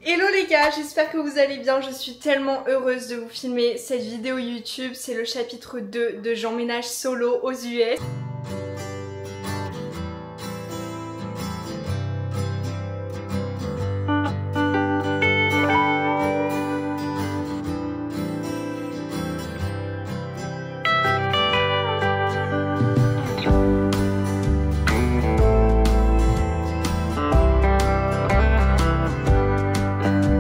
Hello les gars, j'espère que vous allez bien, je suis tellement heureuse de vous filmer cette vidéo YouTube, c'est le chapitre 2 de J'emménage solo aux US.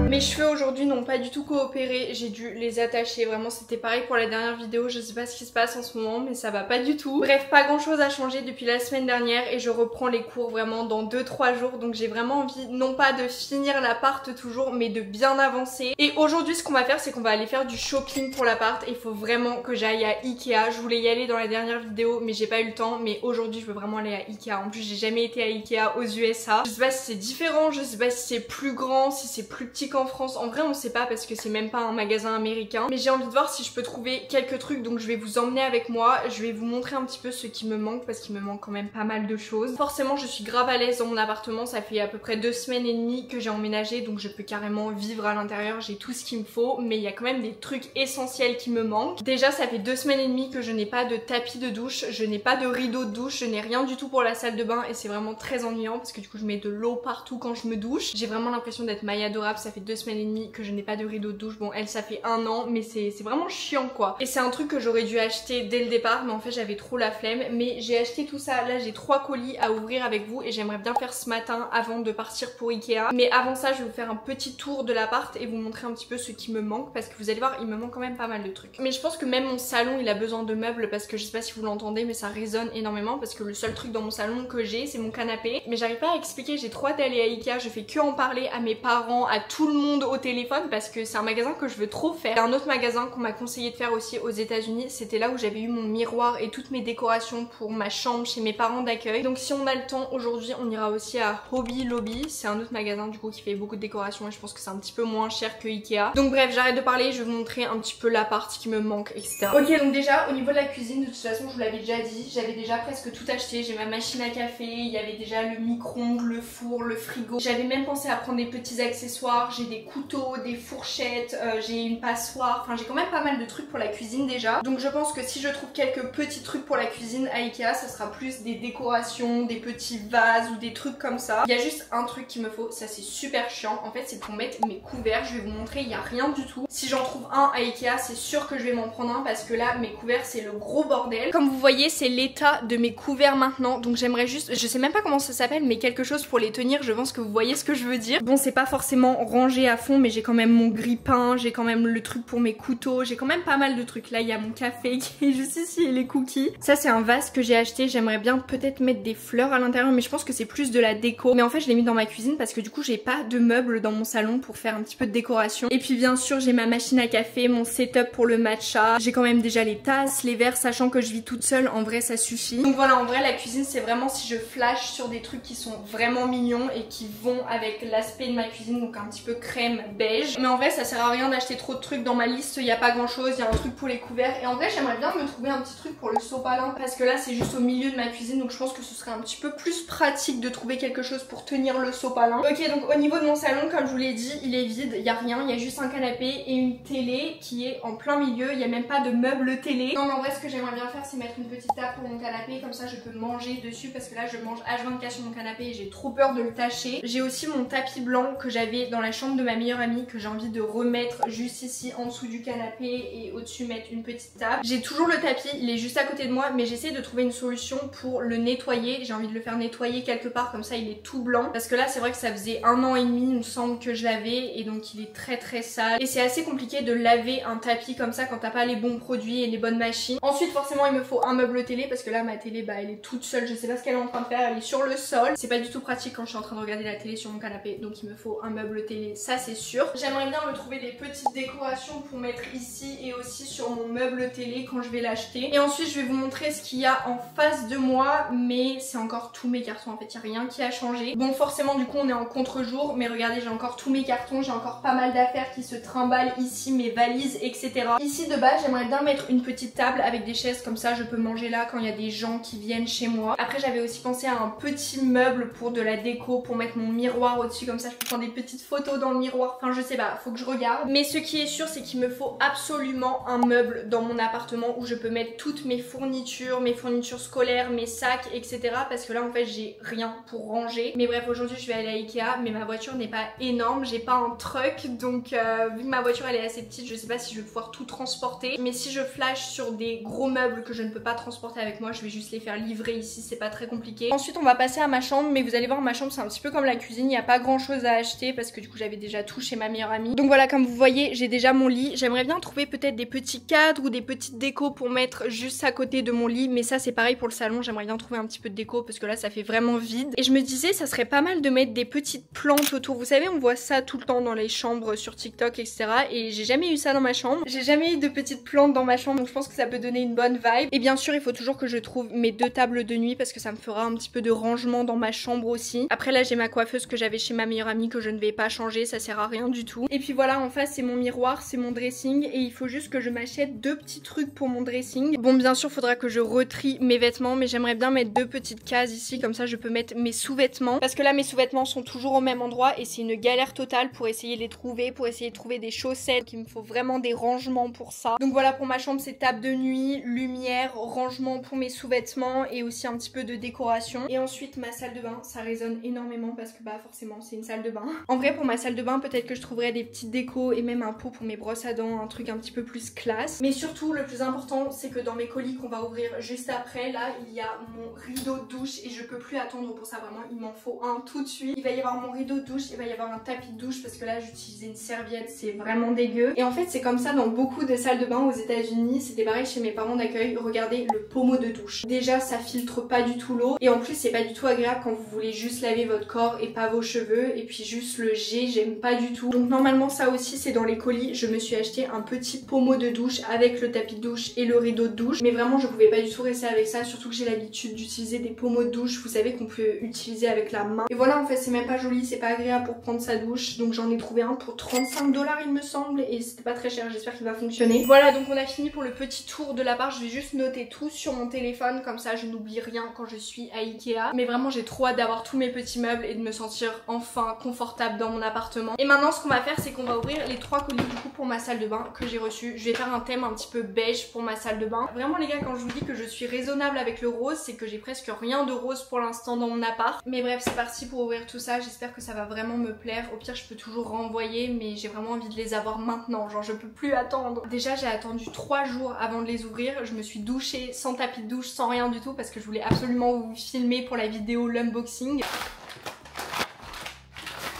Mes cheveux aujourd'hui n'ont pas du tout coopéré, j'ai dû les attacher, vraiment c'était pareil pour la dernière vidéo, je sais pas ce qui se passe en ce moment mais ça va pas du tout. Bref, pas grand chose a changé depuis la semaine dernière et je reprends les cours vraiment dans 2-3 jours, donc j'ai vraiment envie non pas de finir l'appart toujours mais de bien avancer. Et aujourd'hui ce qu'on va faire c'est qu'on va aller faire du shopping pour l'appart et il faut vraiment que j'aille à Ikea. Je voulais y aller dans la dernière vidéo mais j'ai pas eu le temps, mais aujourd'hui je veux vraiment aller à Ikea. En plus j'ai jamais été à Ikea aux USA, je sais pas si c'est différent, je sais pas si c'est plus grand, si c'est plus petit qu'en France, en vrai on sait pas parce que c'est même pas un magasin américain, mais j'ai envie de voir si je peux trouver quelques trucs, donc je vais vous emmener avec moi, je vais vous montrer un petit peu ce qui me manque parce qu'il me manque quand même pas mal de choses. Forcément je suis grave à l'aise dans mon appartement, ça fait à peu près 2 semaines et demie que j'ai emménagé, donc je peux carrément vivre à l'intérieur, j'ai tout ce qu'il me faut, mais il y a quand même des trucs essentiels qui me manquent. Déjà ça fait 2 semaines et demie que je n'ai pas de tapis de douche, je n'ai pas de rideau de douche, je n'ai rien du tout pour la salle de bain et c'est vraiment très ennuyant parce que du coup je mets de l'eau partout quand je me douche. J'ai vraiment l'impression d'être maille adorable, ça fait 2 semaines et demie que je n'ai pas de rideau de douche. Bon, elle ça fait 1 an mais c'est vraiment chiant quoi. Et c'est un truc que j'aurais dû acheter dès le départ mais en fait j'avais trop la flemme. Mais j'ai acheté tout ça, là j'ai 3 colis à ouvrir avec vous et j'aimerais bien faire ce matin avant de partir pour Ikea. Mais avant ça je vais vous faire un petit tour de l'appart et vous montrer un petit peu ce qui me manque parce que vous allez voir il me manque quand même pas mal de trucs. Mais je pense que même mon salon il a besoin de meubles parce que je sais pas si vous l'entendez mais ça résonne énormément parce que le seul truc dans mon salon que j'ai c'est mon canapé. Mais j'arrive pas à expliquer, j'ai trop hâte d'aller à Ikea, je fais que en parler à mes parents, à tout le monde au téléphone parce que c'est un magasin que je veux trop faire. Un autre magasin qu'on m'a conseillé de faire aussi aux États-Unis, c'était là où j'avais eu mon miroir et toutes mes décorations pour ma chambre chez mes parents d'accueil. Donc si on a le temps aujourd'hui, on ira aussi à Hobby Lobby. C'est un autre magasin du coup qui fait beaucoup de décorations et je pense que c'est un petit peu moins cher que Ikea. Donc bref, j'arrête de parler, je vais vous montrer un petit peu l'appart qui me manque, etc. Ok, donc déjà au niveau de la cuisine, de toute façon je vous l'avais déjà dit, j'avais déjà presque tout acheté. J'ai ma machine à café, il y avait déjà le micro-ondes, le four, le frigo. J'avais même pensé à prendre des petits accessoires, j'ai des couteaux, des fourchettes, j'ai une passoire, enfin j'ai quand même pas mal de trucs pour la cuisine déjà. Donc je pense que si je trouve quelques petits trucs pour la cuisine à Ikea, ça sera plus des décorations, des petits vases ou des trucs comme ça. Il y a juste un truc qu'il me faut, ça c'est super chiant, en fait c'est pour mettre mes couverts. Je vais vous montrer, il n'y a rien du tout. Si j'en trouve un à Ikea, c'est sûr que je vais m'en prendre un parce que là mes couverts c'est le gros bordel. Comme vous voyez c'est l'état de mes couverts maintenant, donc j'aimerais juste, je sais même pas comment ça s'appelle mais quelque chose pour les tenir, je pense que vous voyez ce que je veux dire. Bon c'est pas forcément rangé à fond mais j'ai quand même mon grille-pain, j'ai quand même le truc pour mes couteaux, j'ai quand même pas mal de trucs. Là il y a mon café qui est juste ici et les cookies. Ça c'est un vase que j'ai acheté, j'aimerais bien peut-être mettre des fleurs à l'intérieur mais je pense que c'est plus de la déco. Mais en fait je l'ai mis dans ma cuisine parce que du coup j'ai pas de meubles dans mon salon pour faire un petit peu de décoration. Et puis bien sûr j'ai ma machine à café, mon setup pour le matcha, j'ai quand même déjà les tasses, les verres, sachant que je vis toute seule, en vrai ça suffit. Donc voilà, en vrai la cuisine c'est vraiment si je flash sur des trucs qui sont vraiment mignons et qui vont avec l'aspect de ma cuisine, donc un petit peu crème beige. Mais en vrai ça sert à rien d'acheter trop de trucs dans ma liste, il y a pas grand chose, il y a un truc pour les couverts et en vrai j'aimerais bien me trouver un petit truc pour le sopalin parce que là c'est juste au milieu de ma cuisine donc je pense que ce serait un petit peu plus pratique de trouver quelque chose pour tenir le sopalin. Ok, donc au niveau de mon salon comme je vous l'ai dit il est vide, il y a rien, il y a juste un canapé et une télé qui est en plein milieu, il y a même pas de meuble télé. Non mais en vrai ce que j'aimerais bien faire c'est mettre une petite table pour mon canapé, comme ça je peux manger dessus parce que là je mange H24 sur mon canapé et j'ai trop peur de le tâcher. J'ai aussi mon tapis blanc que j'avais dans la chambre de ma meilleure amie que j'ai envie de remettre juste ici en dessous du canapé et au-dessus mettre une petite table. J'ai toujours le tapis, il est juste à côté de moi mais j'essaie de trouver une solution pour le nettoyer. J'ai envie de le faire nettoyer quelque part comme ça il est tout blanc parce que là c'est vrai que ça faisait 1 an et demi il me semble que je l'avais et donc il est très sale et c'est assez compliqué de laver un tapis comme ça quand t'as pas les bons produits et les bonnes machines. Ensuite forcément il me faut un meuble télé parce que là ma télé bah elle est toute seule, je sais pas ce qu'elle est en train de faire, elle est sur le sol. C'est pas du tout pratique quand je suis en train de regarder la télé sur mon canapé donc il me faut un meuble télé, ça c'est sûr. J'aimerais bien me trouver des petites décorations pour mettre ici et aussi sur mon meuble télé quand je vais l'acheter. Et ensuite je vais vous montrer ce qu'il y a en face de moi mais c'est encore tous mes cartons en fait, il n'y a rien qui a changé. Bon forcément du coup on est en contre-jour mais regardez j'ai encore tous mes cartons, j'ai encore pas mal d'affaires qui se trimballent ici, mes valises etc. Ici de base j'aimerais bien mettre une petite table avec des chaises comme ça je peux manger là quand il y a des gens qui viennent chez moi. Après j'avais aussi pensé à un petit meuble pour de la déco, pour mettre mon miroir au-dessus comme ça je peux prendre des petites photos dans le miroir, enfin je sais pas, faut que je regarde. Mais ce qui est sûr c'est qu'il me faut absolument un meuble dans mon appartement où je peux mettre toutes mes fournitures scolaires, mes sacs, etc. Parce que là en fait j'ai rien pour ranger. Mais bref, aujourd'hui je vais aller à Ikea, mais ma voiture n'est pas énorme, j'ai pas un truck, donc vu que ma voiture elle est assez petite, je sais pas si je vais pouvoir tout transporter. Mais si je flash sur des gros meubles que je ne peux pas transporter avec moi, je vais juste les faire livrer ici, c'est pas très compliqué. Ensuite on va passer à ma chambre, mais vous allez voir ma chambre c'est un petit peu comme la cuisine, il n'y a pas grand chose à acheter parce que du coup j'avais déjà tout chez ma meilleure amie. Donc voilà, comme vous voyez j'ai déjà mon lit. J'aimerais bien trouver peut-être des petits cadres ou des petites décos pour mettre juste à côté de mon lit, mais ça c'est pareil pour le salon, j'aimerais bien trouver un petit peu de déco parce que là ça fait vraiment vide. Et je me disais ça serait pas mal de mettre des petites plantes autour, vous savez on voit ça tout le temps dans les chambres sur TikTok etc. Et j'ai jamais eu ça dans ma chambre, j'ai jamais eu de petites plantes dans ma chambre, donc je pense que ça peut donner une bonne vibe. Et bien sûr il faut toujours que je trouve mes 2 tables de nuit parce que ça me fera un petit peu de rangement dans ma chambre aussi. Après là j'ai ma coiffeuse que j'avais chez ma meilleure amie que je ne vais pas changer, ça sert à rien du tout. Et puis voilà, en face c'est mon miroir, c'est mon dressing et il faut juste que je m'achète 2 petits trucs pour mon dressing. Bon bien sûr faudra que je retrie mes vêtements, mais j'aimerais bien mettre 2 petites cases ici, comme ça je peux mettre mes sous-vêtements parce que là mes sous-vêtements sont toujours au même endroit et c'est une galère totale pour essayer de les trouver, pour essayer de trouver des chaussettes, donc il me faut vraiment des rangements pour ça. Donc voilà, pour ma chambre c'est table de nuit, lumière, rangement pour mes sous-vêtements et aussi un petit peu de décoration. Et ensuite ma salle de bain, ça résonne énormément parce que bah forcément c'est une salle de bain. En vrai pour ma salle de bain peut-être que je trouverais des petites décos et même un pot pour mes brosses à dents, un truc un petit peu plus classe. Mais surtout le plus important c'est que dans mes colis qu'on va ouvrir juste après, là il y a mon rideau de douche et je peux plus attendre pour ça, vraiment il m'en faut un tout de suite. Il va y avoir mon rideau de douche, il va y avoir un tapis de douche parce que là j'utilisais une serviette, c'est vraiment dégueu. Et en fait c'est comme ça dans beaucoup de salles de bain aux États-Unis, c'était pareil chez mes parents d'accueil. Regardez le pommeau de douche, déjà ça filtre pas du tout l'eau et en plus c'est pas du tout agréable quand vous voulez juste laver votre corps et pas vos cheveux. Et puis juste le jet, j'aime pas du tout. Donc normalement ça aussi c'est dans les colis. Je me suis acheté un petit pommeau de douche avec le tapis de douche et le rideau de douche, mais vraiment je pouvais pas du tout rester avec ça, surtout que j'ai l'habitude d'utiliser des pommeaux de douche, vous savez qu'on peut utiliser avec la main. Et voilà, en fait c'est même pas joli, c'est pas agréable pour prendre sa douche, donc j'en ai trouvé un pour 35 $ il me semble et c'était pas très cher, j'espère qu'il va fonctionner. Voilà, donc on a fini pour le petit tour de l'appart. Je vais juste noter tout sur mon téléphone, comme ça je n'oublie rien quand je suis à Ikea. Mais vraiment j'ai trop hâte d'avoir tous mes petits meubles et de me sentir enfin confortable dans mon appartement. Et maintenant ce qu'on va faire c'est qu'on va ouvrir les 3 colis du coup pour ma salle de bain que j'ai reçu. Je vais faire un thème un petit peu beige pour ma salle de bain. Vraiment les gars, quand je vous dis que je suis raisonnable avec le rose, c'est que j'ai presque rien de rose pour l'instant dans mon appart. Mais bref, c'est parti pour ouvrir tout ça, j'espère que ça va vraiment me plaire. Au pire je peux toujours renvoyer, mais j'ai vraiment envie de les avoir maintenant, genre je peux plus attendre. Déjà j'ai attendu 3 jours avant de les ouvrir, je me suis douchée sans tapis de douche, sans rien du tout parce que je voulais absolument vous filmer pour la vidéo l'unboxing.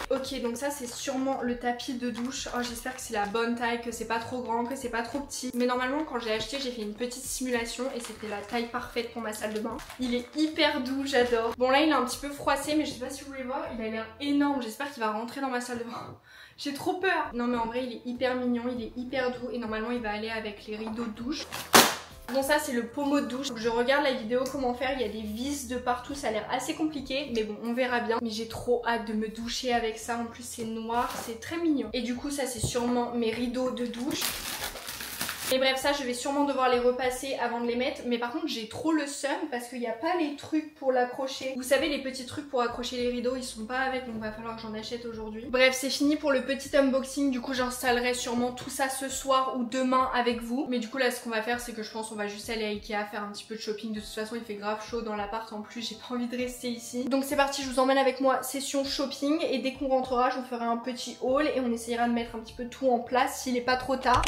Ok, donc ça c'est sûrement le tapis de douche. Oh, j'espère que c'est la bonne taille, que c'est pas trop grand, que c'est pas trop petit. Mais normalement quand j'ai acheté j'ai fait une petite simulation et c'était la taille parfaite pour ma salle de bain. Il est hyper doux, j'adore. Bon là il est un petit peu froissé, mais je sais pas si vous voulez voir, il a l'air énorme. J'espère qu'il va rentrer dans ma salle de bain. J'ai trop peur. Non mais en vrai il est hyper mignon, il est hyper doux et normalement il va aller avec les rideaux de douche. Bon ça c'est le pommeau de douche, je regarde la vidéo comment faire, il y a des vis de partout, ça a l'air assez compliqué mais bon on verra bien. Mais j'ai trop hâte de me doucher avec ça, en plus c'est noir, c'est très mignon. Et du coup ça c'est sûrement mes rideaux de douche. Et bref ça je vais sûrement devoir les repasser avant de les mettre, mais par contre j'ai trop le seum parce qu'il n'y a pas les trucs pour l'accrocher. Vous savez les petits trucs pour accrocher les rideaux ils sont pas avec, donc va falloir que j'en achète aujourd'hui. Bref c'est fini pour le petit unboxing, du coup j'installerai sûrement tout ça ce soir ou demain avec vous. Mais du coup là ce qu'on va faire c'est que je pense qu'on va juste aller à Ikea faire un petit peu de shopping. De toute façon il fait grave chaud dans l'appart en plus, j'ai pas envie de rester ici. Donc c'est parti, je vous emmène avec moi session shopping et dès qu'on rentrera je vous ferai un petit haul et on essayera de mettre un petit peu tout en place s'il est pas trop tard.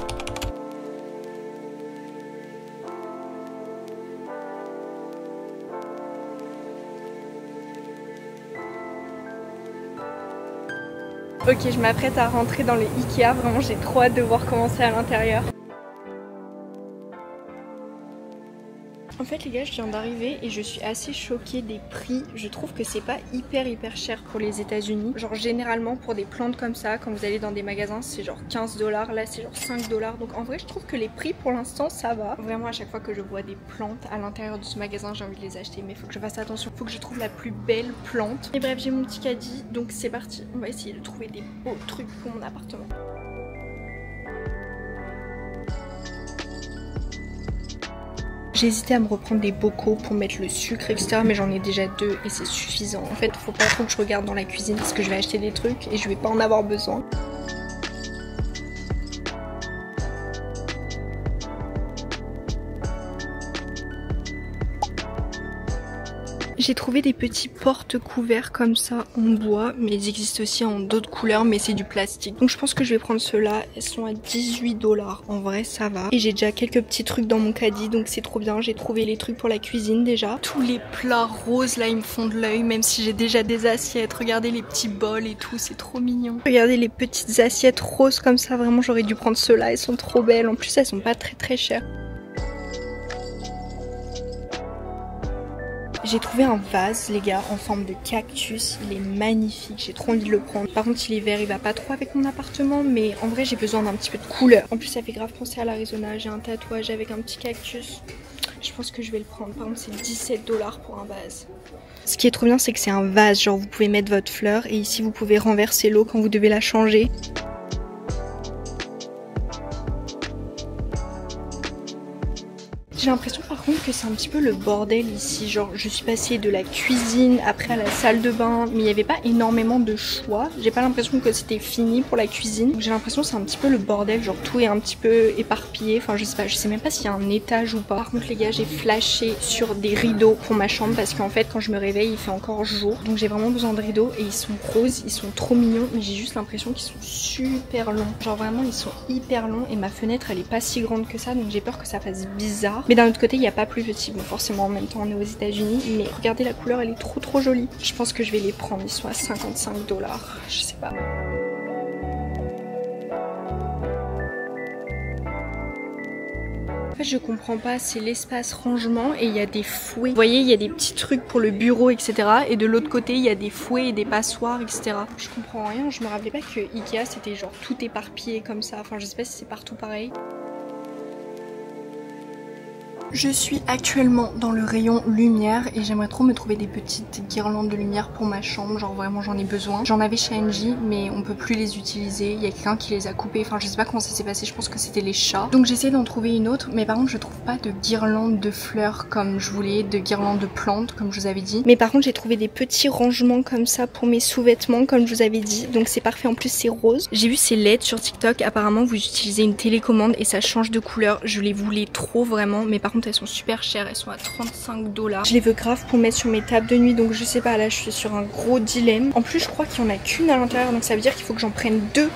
Ok, je m'apprête à rentrer dans le Ikea, vraiment j'ai trop hâte de voir comment c'est à l'intérieur. En fait les gars je viens d'arriver et je suis assez choquée des prix. Je trouve que c'est pas hyper cher pour les États-Unis. Genre généralement pour des plantes comme ça, quand vous allez dans des magasins c'est genre 15 $, là c'est genre 5 $. Donc en vrai je trouve que les prix pour l'instant ça va. Vraiment à chaque fois que je vois des plantes à l'intérieur de ce magasin j'ai envie de les acheter. Mais il faut que je fasse attention, il faut que je trouve la plus belle plante. Et bref j'ai mon petit caddie donc c'est parti. On va essayer de trouver des beaux trucs pour mon appartement. J'ai hésité à me reprendre des bocaux pour mettre le sucre etc, mais j'en ai déjà 2 et c'est suffisant. En fait faut pas trop que je regarde dans la cuisine parce que je vais acheter des trucs et je vais pas en avoir besoin. J'ai trouvé des petits porte-couverts comme ça en bois, mais ils existent aussi en d'autres couleurs, mais c'est du plastique. Donc je pense que je vais prendre ceux-là, elles sont à 18 $. En vrai ça va. Et j'ai déjà quelques petits trucs dans mon caddie, donc c'est trop bien. J'ai trouvé les trucs pour la cuisine déjà. Tous les plats roses là, ils me font de l'œil, même si j'ai déjà des assiettes. Regardez les petits bols et tout, c'est trop mignon. Regardez les petites assiettes roses comme ça, vraiment j'aurais dû prendre ceux-là, elles sont trop belles. En plus elles sont pas très chères. J'ai trouvé un vase les gars en forme de cactus, il est magnifique, j'ai trop envie de le prendre. Par contre il est vert, il va pas trop avec mon appartement, mais en vrai j'ai besoin d'un petit peu de couleur. En plus ça fait grave penser à l'Arizona, j'ai un tatouage avec un petit cactus. Je pense que je vais le prendre, par contre c'est 17 $ pour un vase. Ce qui est trop bien c'est que c'est un vase, genre vous pouvez mettre votre fleur et ici vous pouvez renverser l'eau quand vous devez la changer. J'ai l'impression par contre que c'est un petit peu le bordel ici, genre je suis passée de la cuisine après à la salle de bain, mais il n'y avait pas énormément de choix. J'ai pas l'impression que c'était fini pour la cuisine. J'ai l'impression que c'est un petit peu le bordel, genre tout est un petit peu éparpillé, enfin je sais même pas s'il y a un étage ou pas. Par contre les gars j'ai flashé sur des rideaux pour ma chambre parce qu'en fait quand je me réveille il fait encore jour. Donc j'ai vraiment besoin de rideaux et ils sont roses, ils sont trop mignons, mais j'ai juste l'impression qu'ils sont super longs. Genre vraiment ils sont hyper longs et ma fenêtre elle est pas si grande que ça, donc j'ai peur que ça fasse bizarre. Mais d'un autre côté il n'y a pas plus petit, bon forcément en même temps on est aux États-Unis, mais regardez la couleur elle est trop jolie. Je pense que je vais les prendre, ils sont à 55 $, je sais pas. En fait je comprends pas, c'est l'espace rangement et il y a des fouets. Vous voyez il y a des petits trucs pour le bureau etc. Et de l'autre côté il y a des fouets et des passoires etc. Je comprends rien, je me rappelais pas que Ikea c'était genre tout éparpillé comme ça. Enfin je sais pas si c'est partout pareil. Je suis actuellement dans le rayon lumière et j'aimerais trop me trouver des petites guirlandes de lumière pour ma chambre, genre vraiment j'en ai besoin. J'en avais chez Angie mais on peut plus les utiliser, il y a quelqu'un qui les a coupées, enfin je sais pas comment ça s'est passé, je pense que c'était les chats. Donc j'essaie d'en trouver une autre, mais par contre je trouve pas de guirlandes de fleurs comme je voulais, de guirlandes de plantes comme je vous avais dit. Mais par contre j'ai trouvé des petits rangements comme ça pour mes sous-vêtements comme je vous avais dit, donc c'est parfait, en plus c'est rose. J'ai vu ces LED sur TikTok, apparemment vous utilisez une télécommande et ça change de couleur, je les voulais trop vraiment, mais par contre elles sont super chères, elles sont à 35 $. Je les veux grave pour mettre sur mes tables de nuit, donc je sais pas, là je suis sur un gros dilemme. En plus je crois qu'il y en a qu'une à l'intérieur, donc ça veut dire qu'il faut que j'en prenne 2.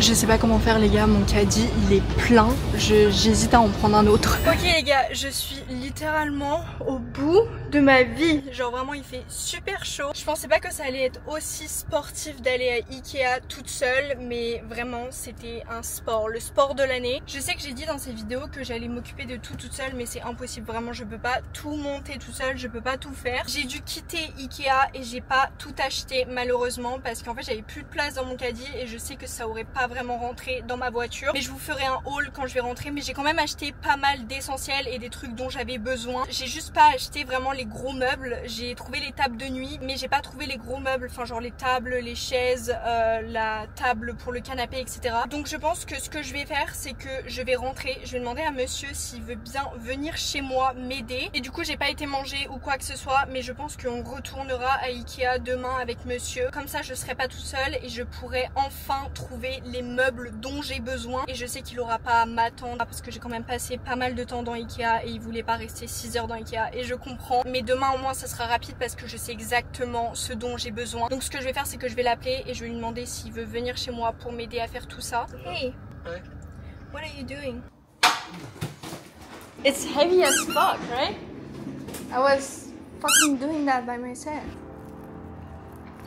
Je sais pas comment faire les gars, mon caddie il est plein, j'hésite à en prendre un autre. Ok les gars, je suis littéralement au bout de ma vie. Genre vraiment il fait super chaud. Je pensais pas que ça allait être aussi sportif d'aller à Ikea toute seule, mais vraiment c'était un sport, le sport de l'année. Je sais que j'ai dit dans ces vidéos que j'allais m'occuper de tout toute seule, mais c'est impossible, vraiment je peux pas tout monter toute seule, je peux pas tout faire. J'ai dû quitter Ikea et j'ai pas tout acheté malheureusement parce qu'en fait j'avais plus de place dans mon caddie et je sais que ça aurait pas vraiment rentré dans ma voiture. Mais je vous ferai un haul quand je vais rentrer, mais j'ai quand même acheté pas mal d'essentiels et des trucs dont j'avais besoin. J'ai juste pas acheté vraiment les gros meubles. J'ai trouvé les tables de nuit, mais j'ai pas trouvé les gros meubles, enfin genre les tables, les chaises, la table pour le canapé, etc. Donc je pense que ce que je vais faire, c'est que je vais rentrer, je vais demander à monsieur s'il veut bien venir chez moi m'aider. Et du coup j'ai pas été manger ou quoi que ce soit, mais je pense qu'on retournera à Ikea demain avec monsieur. Comme ça je serai pas toute seule et je pourrai enfin trouver les meubles dont j'ai besoin. Et je sais qu'il aura pas à m'attendre parce que j'ai quand même passé pas mal de temps dans Ikea et il voulait pas rester 6 heures dans Ikea, et je comprends. Mais demain au moins ça sera rapide parce que je sais exactement ce dont j'ai besoin. Donc ce que je vais faire, c'est que je vais l'appeler et je vais lui demander s'il veut venir chez moi pour m'aider à faire tout ça. Hey, what are you doing? It's heavy as fuck, right? I was fucking doing that by myself.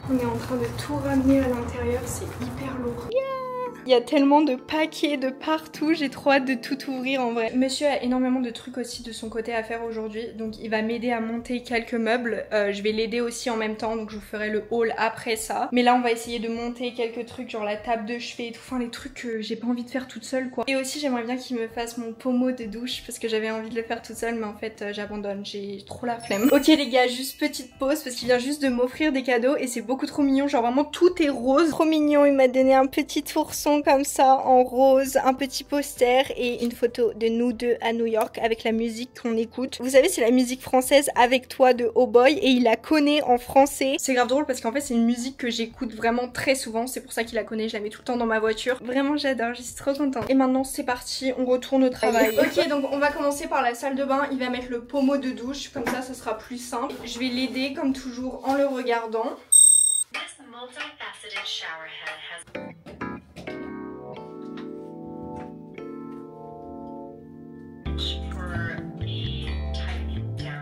On est en train de tout ramener à l'intérieur, c'est hyper lourd. Yeah! Il y a tellement de paquets de partout, j'ai trop hâte de tout ouvrir en vrai. Monsieur a énormément de trucs aussi de son côté à faire aujourd'hui, donc il va m'aider à monter quelques meubles. Je vais l'aider aussi en même temps, donc je vous ferai le haul après ça. Mais là on va essayer de monter quelques trucs, genre la table de chevet et tout, enfin les trucs que j'ai pas envie de faire toute seule quoi. Et aussi j'aimerais bien qu'il me fasse mon pommeau de douche parce que j'avais envie de le faire toute seule, mais en fait j'abandonne, j'ai trop la flemme. Ok les gars, juste petite pause parce qu'il vient juste de m'offrir des cadeaux et c'est beaucoup trop mignon, genre vraiment tout est rose. Trop mignon, il m'a donné un petit ourson comme ça en rose, un petit poster et une photo de nous deux à New York avec la musique qu'on écoute. Vous savez, c'est la musique française Avec toi de Oh Boy et il la connaît en français. C'est grave drôle parce qu'en fait c'est une musique que j'écoute vraiment très souvent, c'est pour ça qu'il la connaît, je la mets tout le temps dans ma voiture. Vraiment j'adore, je suis trop contente. Et maintenant c'est parti, on retourne au travail. Ok, donc on va commencer par la salle de bain, il va mettre le pommeau de douche, comme ça sera plus simple. Je vais l'aider comme toujours en le regardant.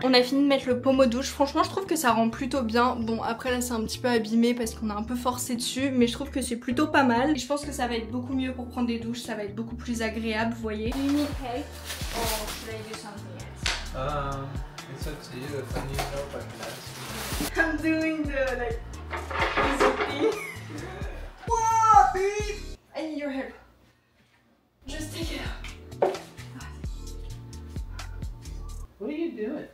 On a fini de mettre le pommeau douche, franchement je trouve que ça rend plutôt bien. Bon après là c'est un petit peu abîmé parce qu'on a un peu forcé dessus, mais je trouve que c'est plutôt pas mal. Et je pense que ça va être beaucoup mieux pour prendre des douches, ça va être beaucoup plus agréable, vous voyez. Do you need help or should I do something else? It's up to you. If I need help, I can ask you. I'm doing the like easy thing. Whoa, babe! I need your help. Just take it out. What are you doing?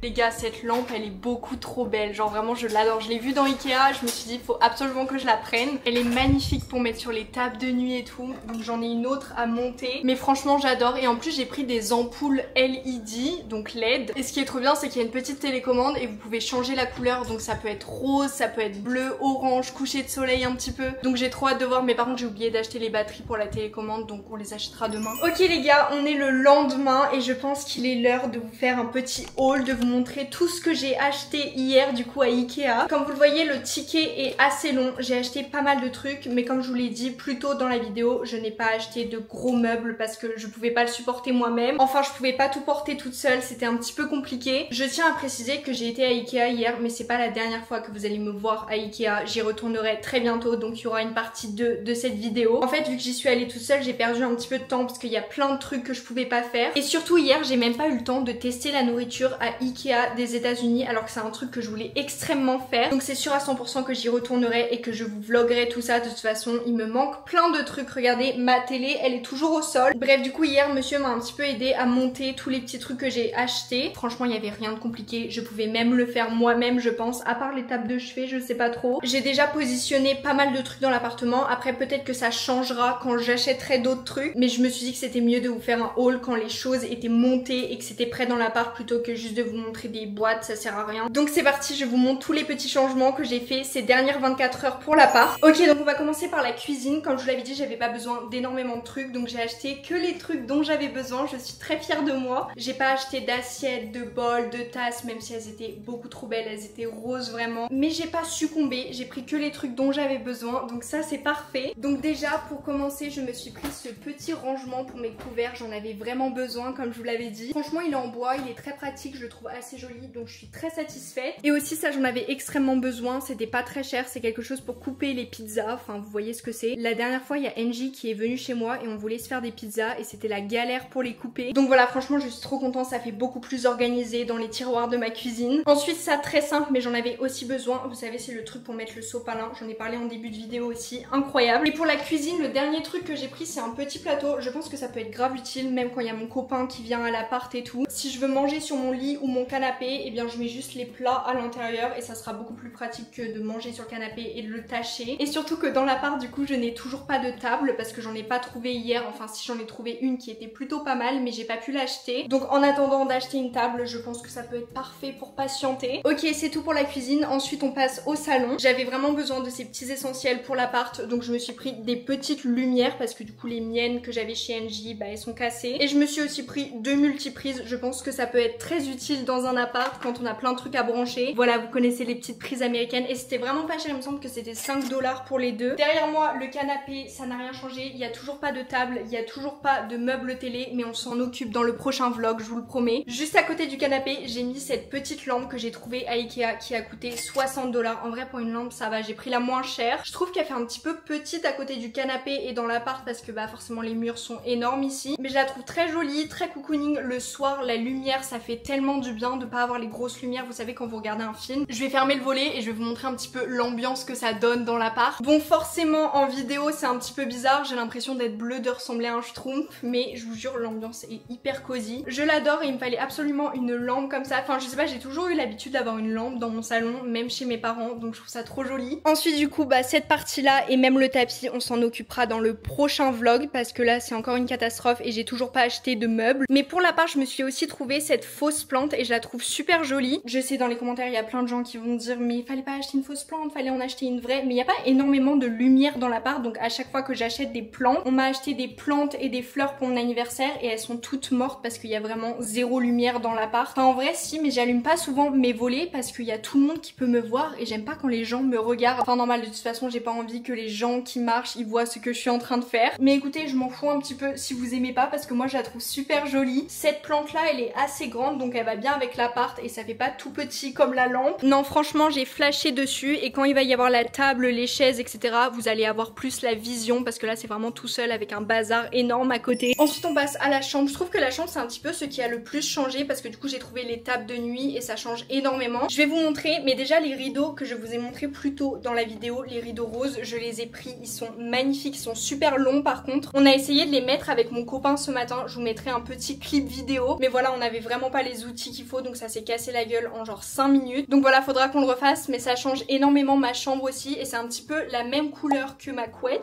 Les gars, cette lampe elle est beaucoup trop belle, genre vraiment je l'adore, je l'ai vue dans Ikea, je me suis dit il faut absolument que je la prenne. Elle est magnifique pour mettre sur les tables de nuit et tout, donc j'en ai une autre à monter, mais franchement j'adore. Et en plus j'ai pris des ampoules LED, donc LED, et ce qui est trop bien c'est qu'il y a une petite télécommande et vous pouvez changer la couleur, donc ça peut être rose, ça peut être bleu, orange, coucher de soleil un petit peu, donc j'ai trop hâte de voir. Mais par contre j'ai oublié d'acheter les batteries pour la télécommande, donc on les achètera demain. Ok les gars, on est le lendemain et je pense qu'il est l'heure de vous faire un petit haul, de vous montrer tout ce que j'ai acheté hier du coup à Ikea. Comme vous le voyez, le ticket est assez long, j'ai acheté pas mal de trucs, mais comme je vous l'ai dit plus tôt dans la vidéo, je n'ai pas acheté de gros meubles parce que je pouvais pas le supporter moi-même. Enfin je pouvais pas tout porter toute seule, c'était un petit peu compliqué. Je tiens à préciser que j'ai été à Ikea hier, mais c'est pas la dernière fois que vous allez me voir à Ikea, j'y retournerai très bientôt, donc il y aura une partie 2 de cette vidéo. En fait vu que j'y suis allée toute seule, j'ai perdu un petit peu de temps parce qu'il y a plein de trucs que je pouvais pas faire. Et surtout hier, j'ai même pas eu le temps de tester la nourriture à Ikea des États-Unis, alors que c'est un truc que je voulais extrêmement faire. Donc c'est sûr à 100% que j'y retournerai et que je vous vloggerai tout ça. De toute façon, il me manque plein de trucs. Regardez, ma télé, elle est toujours au sol. Bref, du coup hier, monsieur m'a un petit peu aidé à monter tous les petits trucs que j'ai achetés. Franchement, il y avait rien de compliqué. Je pouvais même le faire moi-même, je pense, à part les tables de chevet, je sais pas trop. J'ai déjà positionné pas mal de trucs dans l'appartement. Après, peut-être que ça changera quand j'achèterai d'autres trucs, mais je me suis dit que c'était mieux de vous faire un haul quand les choses étaient montées et que c'était prêt dans l'appart plutôt que juste de vous montrer des boîtes, ça sert à rien. Donc c'est parti, je vous montre tous les petits changements que j'ai fait ces dernières 24 heures pour l'appart. Ok, donc on va commencer par la cuisine. Comme je vous l'avais dit, j'avais pas besoin d'énormément de trucs, donc j'ai acheté que les trucs dont j'avais besoin. Je suis très fière de moi. J'ai pas acheté d'assiettes, de bols, de tasses, même si elles étaient beaucoup trop belles, elles étaient roses vraiment. Mais j'ai pas succombé, j'ai pris que les trucs dont j'avais besoin, donc ça c'est parfait. Donc déjà pour commencer, je me suis pris ce petit rangement pour mes couverts, j'en avais vraiment besoin comme je vous l'avais dit. Franchement il est en bois, il est très pratique, je le trouve assez joli, donc je suis très satisfaite. Et aussi ça j'en avais extrêmement besoin, c'était pas très cher, c'est quelque chose pour couper les pizzas, enfin vous voyez ce que c'est. La dernière fois il y a Angie qui est venue chez moi et on voulait se faire des pizzas et c'était la galère pour les couper. Donc voilà, franchement je suis trop contente, ça fait beaucoup plus organisé dans les tiroirs de ma cuisine. Ensuite ça très simple mais j'en avais aussi besoin, vous savez c'est le truc pour mettre le sopalin, j'en ai parlé en début de vidéo aussi, incroyable. Et pour la cuisine, le dernier truc que j'ai pris c'est un petit plateau, je pense que ça peut être grave utile même quand il y a mon copain qui vient à l'appart et tout. Si je veux manger sur mon lit ou mon canapé, et bien je mets juste les plats à l'intérieur et ça sera beaucoup plus pratique que de manger sur le canapé et de le tâcher. Et surtout que dans l'appart du coup je n'ai toujours pas de table parce que j'en ai pas trouvé hier, enfin si j'en ai trouvé une qui était plutôt pas mal mais j'ai pas pu l'acheter. Donc en attendant d'acheter une table, je pense que ça peut être parfait pour patienter. Ok, c'est tout pour la cuisine, ensuite on passe au salon. J'avais vraiment besoin de ces petits essentiels pour l'appart, donc je me suis pris des petites lumières parce que du coup les miennes que j'avais chez NJ, bah elles sont cassées. Et je me suis aussi pris deux multiprises, je pense que ça peut être très utile dans dans un appart quand on a plein de trucs à brancher. Voilà, vous connaissez les petites prises américaines et c'était vraiment pas cher, il me semble que c'était 5 $ pour les deux. Derrière moi, le canapé, ça n'a rien changé, il y a toujours pas de table, il y a toujours pas de meuble télé, mais on s'en occupe dans le prochain vlog, je vous le promets. Juste à côté du canapé, j'ai mis cette petite lampe que j'ai trouvée à Ikea qui a coûté 60 $. En vrai, pour une lampe, ça va, j'ai pris la moins chère. Je trouve qu'elle fait un petit peu petite à côté du canapé et dans l'appart parce que bah forcément les murs sont énormes ici. Mais je la trouve très jolie, très cocooning. Le soir, la lumière, ça fait tellement du bien de pas avoir les grosses lumières, vous savez, quand vous regardez un film. Je vais fermer le volet et je vais vous montrer un petit peu l'ambiance que ça donne dans l'appart. Bon, forcément, en vidéo, c'est un petit peu bizarre. J'ai l'impression d'être bleue, de ressembler à un schtroumpf, mais je vous jure, l'ambiance est hyper cosy. Je l'adore et il me fallait absolument une lampe comme ça. Enfin, je sais pas, j'ai toujours eu l'habitude d'avoir une lampe dans mon salon, même chez mes parents, donc je trouve ça trop joli. Ensuite, du coup, bah cette partie-là et même le tapis, on s'en occupera dans le prochain vlog parce que là, c'est encore une catastrophe et j'ai toujours pas acheté de meubles. Mais pour l'appart, je me suis aussi trouvé cette fausse plante et je la trouve super jolie. Je sais, dans les commentaires, il y a plein de gens qui vont dire mais il fallait pas acheter une fausse plante, fallait en acheter une vraie. Mais il n'y a pas énormément de lumière dans l'appart, donc à chaque fois que j'achète des plantes, on m'a acheté des plantes et des fleurs pour mon anniversaire et elles sont toutes mortes parce qu'il y a vraiment zéro lumière dans l'appart. Enfin, en vrai, si, mais j'allume pas souvent mes volets parce qu'il y a tout le monde qui peut me voir et j'aime pas quand les gens me regardent. Enfin, normal, de toute façon, j'ai pas envie que les gens qui marchent, ils voient ce que je suis en train de faire. Mais écoutez, je m'en fous un petit peu si vous aimez pas parce que moi, je la trouve super jolie. Cette plante-là, elle est assez grande, donc elle va bien avec l'appart et ça fait pas tout petit comme la lampe. Non, franchement, j'ai flashé dessus et quand il va y avoir la table, les chaises, etc., vous allez avoir plus la vision parce que là, c'est vraiment tout seul avec un bazar énorme à côté. Ensuite, on passe à la chambre. Je trouve que la chambre, c'est un petit peu ce qui a le plus changé parce que du coup, j'ai trouvé les tables de nuit et ça change énormément. Je vais vous montrer, mais déjà les rideaux que je vous ai montré plus tôt dans la vidéo, les rideaux roses, je les ai pris, ils sont magnifiques, ils sont super longs par contre. On a essayé de les mettre avec mon copain ce matin, je vous mettrai un petit clip vidéo, mais voilà, on n'avait vraiment pas les outils qu'il faut, donc ça s'est cassé la gueule en genre 5 minutes. Donc voilà, faudra qu'on le refasse, mais ça change énormément ma chambre aussi et c'est un petit peu la même couleur que ma couette.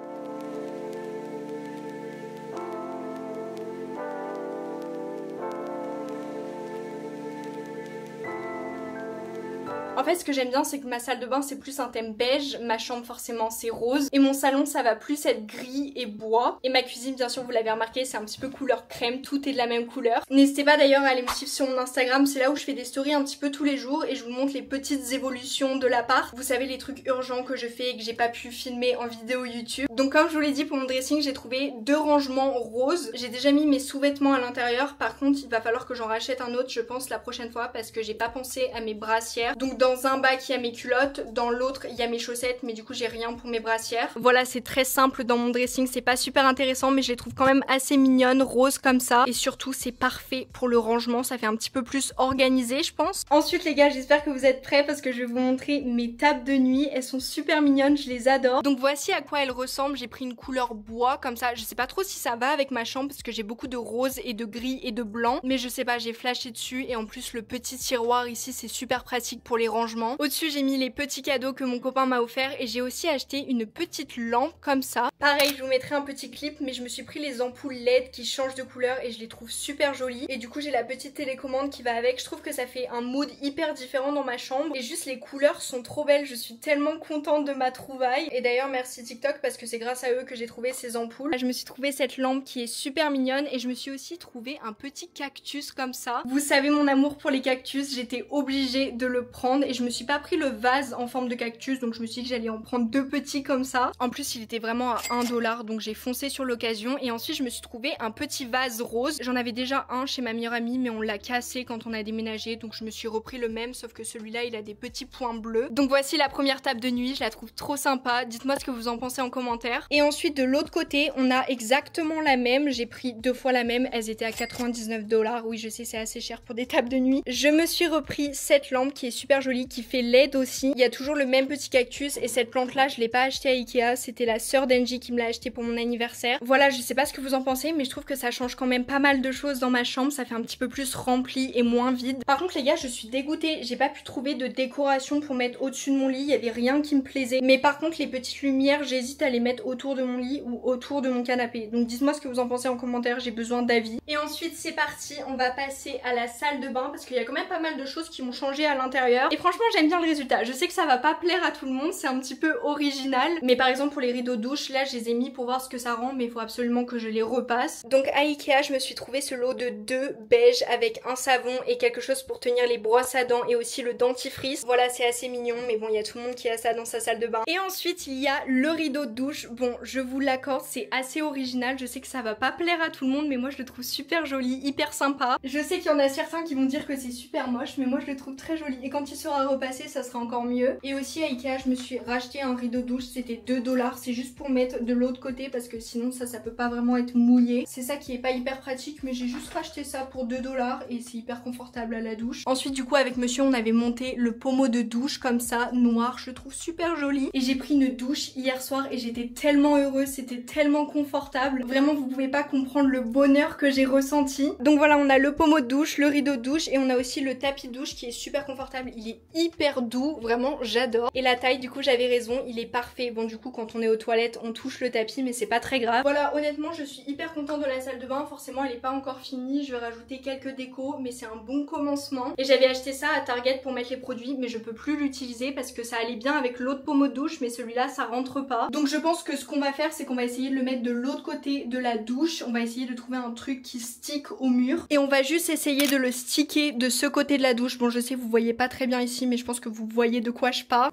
En fait, ce que j'aime bien, c'est que ma salle de bain, c'est plus un thème beige, ma chambre, forcément, c'est rose, et mon salon, ça va plus être gris et bois. Et ma cuisine, bien sûr, vous l'avez remarqué, c'est un petit peu couleur crème, tout est de la même couleur. N'hésitez pas d'ailleurs à aller me suivre sur mon Instagram, c'est là où je fais des stories un petit peu tous les jours, et je vous montre les petites évolutions de l'appart. Vous savez, les trucs urgents que je fais et que j'ai pas pu filmer en vidéo YouTube. Donc comme je vous l'ai dit, pour mon dressing, j'ai trouvé 2 rangements roses. J'ai déjà mis mes sous-vêtements à l'intérieur, par contre, il va falloir que j'en rachète un autre, je pense, la prochaine fois, parce que j'ai pas pensé à mes brassières. Donc dans un bac, il y a mes culottes, dans l'autre, il y a mes chaussettes, mais du coup, j'ai rien pour mes brassières. Voilà, c'est très simple dans mon dressing, c'est pas super intéressant, mais je les trouve quand même assez mignonnes, roses comme ça. Et surtout, c'est parfait pour le rangement, ça fait un petit peu plus organisé, je pense. Ensuite, les gars, j'espère que vous êtes prêts parce que je vais vous montrer mes tables de nuit. Elles sont super mignonnes, je les adore. Donc voici à quoi elles ressemblent. J'ai pris une couleur bois comme ça. Je sais pas trop si ça va avec ma chambre parce que j'ai beaucoup de rose et de gris et de blanc, mais je sais pas, j'ai flashé dessus et en plus le petit tiroir ici, c'est super pratique pour les rangements. Au-dessus, j'ai mis les petits cadeaux que mon copain m'a offert et j'ai aussi acheté une petite lampe comme ça. Pareil, je vous mettrai un petit clip, mais je me suis pris les ampoules LED qui changent de couleur et je les trouve super jolies. Et du coup, j'ai la petite télécommande qui va avec. Je trouve que ça fait un mood hyper différent dans ma chambre et juste les couleurs sont trop belles. Je suis tellement contente de ma trouvaille. Et d'ailleurs, merci TikTok parce que c'est grâce à eux que j'ai trouvé ces ampoules. Je me suis trouvé cette lampe qui est super mignonne et je me suis aussi trouvé un petit cactus comme ça. Vous savez mon amour pour les cactus, j'étais obligée de le prendre et je me suis pas pris le vase en forme de cactus, donc je me suis dit que j'allais en prendre 2 petits comme ça. En plus, il était vraiment à 1 $, donc j'ai foncé sur l'occasion. Et ensuite, je me suis trouvé un petit vase rose. J'en avais déjà un chez ma meilleure amie, mais on l'a cassé quand on a déménagé, donc je me suis repris le même, sauf que celui-là, il a des petits points bleus. Donc voici la première table de nuit, je la trouve trop sympa. Dites-moi ce que vous en pensez en commentaire. Et ensuite, de l'autre côté, on a exactement la même. J'ai pris 2 fois la même, elles étaient à 99 $. Oui, je sais, c'est assez cher pour des tables de nuit. Je me suis repris cette lampe qui est super jolie, qui fait LED aussi. Il y a toujours le même petit cactus et cette plante là je l'ai pas acheté à Ikea, c'était la sœur d'Engie qui me l'a acheté pour mon anniversaire. Voilà, je sais pas ce que vous en pensez, mais je trouve que ça change quand même pas mal de choses dans ma chambre, ça fait un petit peu plus rempli et moins vide. Par contre les gars, je suis dégoûtée, j'ai pas pu trouver de décoration pour mettre au-dessus de mon lit, il y avait rien qui me plaisait. Mais par contre les petites lumières, j'hésite à les mettre autour de mon lit ou autour de mon canapé. Donc dites-moi ce que vous en pensez en commentaire, j'ai besoin d'avis. Et ensuite c'est parti, on va passer à la salle de bain parce qu'il y a quand même pas mal de choses qui m'ont changé à l'intérieur. Et franchement franchement j'aime bien le résultat. Je sais que ça va pas plaire à tout le monde, c'est un petit peu original. Mais par exemple pour les rideaux douche, là je les ai mis pour voir ce que ça rend, mais il faut absolument que je les repasse. Donc à Ikea je me suis trouvé ce lot de 2 beiges avec un savon et quelque chose pour tenir les brosses à dents et aussi le dentifrice. Voilà, c'est assez mignon, mais bon il y a tout le monde qui a ça dans sa salle de bain. Et ensuite il y a le rideau de douche. Bon je vous l'accorde, c'est assez original. Je sais que ça va pas plaire à tout le monde, mais moi je le trouve super joli, hyper sympa. Je sais qu'il y en a certains qui vont dire que c'est super moche, mais moi je le trouve très joli. Et quand il sera repassé, ça sera encore mieux. Et aussi à Ikea, je me suis racheté un rideau de douche, c'était 2 $. C'est juste pour mettre de l'autre côté parce que sinon ça peut pas vraiment être mouillé. C'est ça qui est pas hyper pratique, mais j'ai juste racheté ça pour 2 $ et c'est hyper confortable à la douche. Ensuite du coup avec monsieur on avait monté le pommeau de douche comme ça, noir, je le trouve super joli. Et j'ai pris une douche hier soir et j'étais tellement heureuse, c'était tellement confortable. Vraiment vous pouvez pas comprendre le bonheur que j'ai ressenti. Donc voilà, on a le pommeau de douche, le rideau de douche et on a aussi le tapis de douche qui est super confortable. Il est hyper doux, vraiment j'adore. Et la taille, du coup j'avais raison, il est parfait. Bon du coup quand on est aux toilettes on touche le tapis mais c'est pas très grave. Voilà, honnêtement je suis hyper contente de la salle de bain. Forcément elle est pas encore finie, je vais rajouter quelques décos mais c'est un bon commencement. Et j'avais acheté ça à Target pour mettre les produits mais je peux plus l'utiliser parce que ça allait bien avec l'autre pommeau de douche mais celui-là ça rentre pas. Donc je pense que ce qu'on va faire c'est qu'on va essayer de le mettre de l'autre côté de la douche. On va essayer de trouver un truc qui stick au mur et on va juste essayer de le sticker de ce côté de la douche. Bon je sais vous voyez pas très bien ici mais je pense que vous voyez de quoi je parle.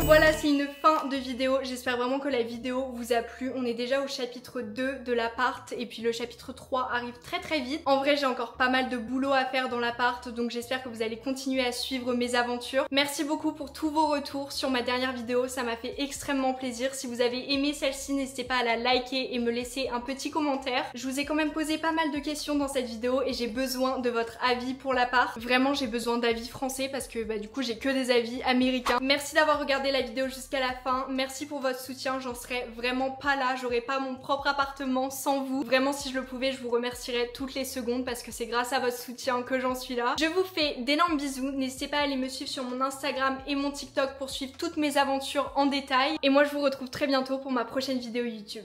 Voilà, c'est une fin de vidéo. J'espère vraiment que la vidéo vous a plu. On est déjà au chapitre 2 de l'appart et puis le chapitre 3 arrive très très vite. En vrai, j'ai encore pas mal de boulot à faire dans l'appart, donc j'espère que vous allez continuer à suivre mes aventures. Merci beaucoup pour tous vos retours sur ma dernière vidéo, ça m'a fait extrêmement plaisir. Si vous avez aimé celle-ci, n'hésitez pas à la liker et me laisser un petit commentaire. Je vous ai quand même posé pas mal de questions dans cette vidéo et j'ai besoin de votre avis pour l'appart. Vraiment, j'ai besoin d'avis français parce que du coup, j'ai que des avis américains. Merci d'avoir regardé la vidéo jusqu'à la fin. Merci pour votre soutien, j'en serais vraiment pas là, j'aurais pas mon propre appartement sans vous. Vraiment si je le pouvais, je vous remercierais toutes les secondes parce que c'est grâce à votre soutien que j'en suis là. Je vous fais d'énormes bisous, n'hésitez pas à aller me suivre sur mon Instagram et mon TikTok pour suivre toutes mes aventures en détail. Et moi je vous retrouve très bientôt pour ma prochaine vidéo YouTube.